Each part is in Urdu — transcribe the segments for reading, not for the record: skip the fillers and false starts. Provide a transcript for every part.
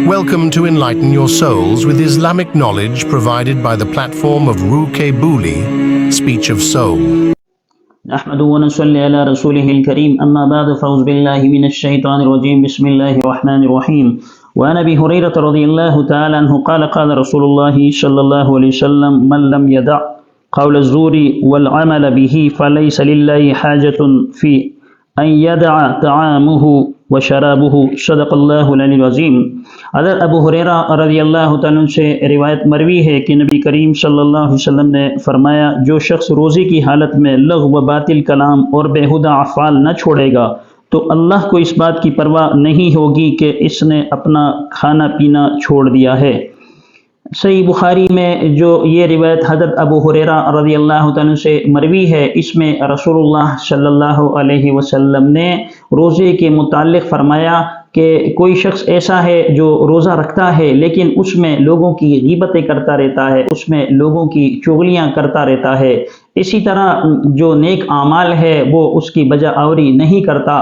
Welcome to Enlighten Your Souls with Islamic knowledge provided by the platform of Ruke Buli, Speech of Soul. نحمده ونصلي على رسوله الكريم أما بعد فأعوذ بالله من الشيطان الرجيم بسم الله الرحمن الرحيم وعن أبي هريرة رضي الله تعالى عنه قال قال رسول الله صلى الله عليه وسلم من لم يدع قول الزور والعمل به فليس لله حاجة في أن يدع طعامه وشرابه صدق اللہ العلی العظیم۔ حضرت ابو ہریرہ رضی اللہ تعالیٰ عنہ سے روایت مروی ہے کہ نبی کریم صلی اللہ علیہ وسلم نے فرمایا جو شخص روزے کی حالت میں لغو و باطل کلام اور بیہودہ افعال نہ چھوڑے گا تو اللہ کو اس بات کی پرواہ نہیں ہوگی کہ اس نے اپنا کھانا پینا چھوڑ دیا ہے۔ صحیح بخاری میں جو یہ روایت حضرت ابو ہریرہ رضی اللہ تعالیٰ سے مروی ہے، اس میں رسول اللہ صلی اللہ علیہ وسلم نے روزے کے متعلق فرمایا کہ کوئی شخص ایسا ہے جو روزہ رکھتا ہے لیکن اس میں لوگوں کی غیبتیں کرتا رہتا ہے، اس میں لوگوں کی چغلیاں کرتا رہتا ہے، اسی طرح جو نیک اعمال ہے وہ اس کی بجا آوری نہیں کرتا،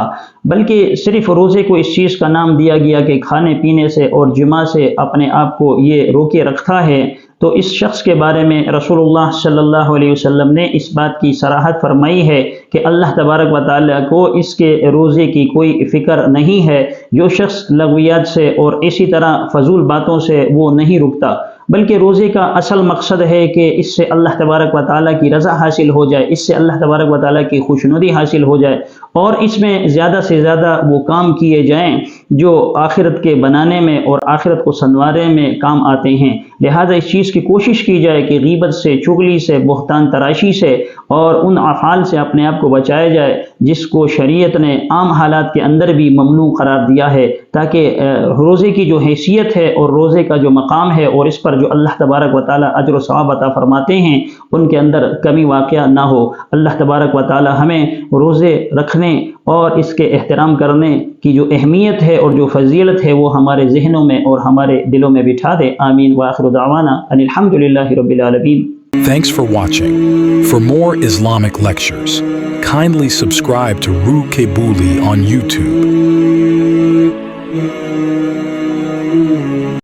بلکہ صرف روزے کو اس چیز کا نام دیا گیا کہ کھانے پینے سے اور جماع سے اپنے آپ کو یہ روکے رکھتا ہے، تو اس شخص کے بارے میں رسول اللہ صلی اللہ علیہ وسلم نے اس بات کی صراحت فرمائی ہے کہ اللہ تبارک و تعالیٰ کو اس کے روزے کی کوئی فکر نہیں ہے۔ جو شخص لغویات سے اور اسی طرح فضول باتوں سے وہ نہیں رکتا، بلکہ روزے کا اصل مقصد ہے کہ اس سے اللہ تبارک و تعالیٰ کی رضا حاصل ہو جائے، اس سے اللہ تبارک و تعالیٰ کی خوشنودی حاصل ہو جائے اور اس میں زیادہ سے زیادہ وہ کام کیے جائیں جو آخرت کے بنانے میں اور آخرت کو سنوارنے میں کام آتے ہیں۔ لہذا اس چیز کی کوشش کی جائے کہ غیبت سے، چغلی سے، بہتان تراشی سے اور ان افعال سے اپنے آپ کو بچایا جائے جس کو شریعت نے عام حالات کے اندر بھی ممنوع قرار دیا ہے، تاکہ روزے کی جو حیثیت ہے اور روزے کا جو مقام ہے اور اس پر جو اللہ تبارک و تعالیٰ اجر و ثواب عطا فرماتے ہیں ان کے اندر کمی واقع نہ ہو۔ اللہ تبارک و تعالیٰ ہمیں روزے رکھنے اور اس کے احترام کرنے کی جو اہمیت ہے اور جو فضیلت ہے وہ ہمارے ذہنوں میں اور ہمارے دلوں میں بٹھا دے۔ آمین وآخر دعوانا ان الحمدللہ رب العالمین۔ Thanks for watching. For more Islamic lectures, kindly subscribe to Ruke Buli on YouTube.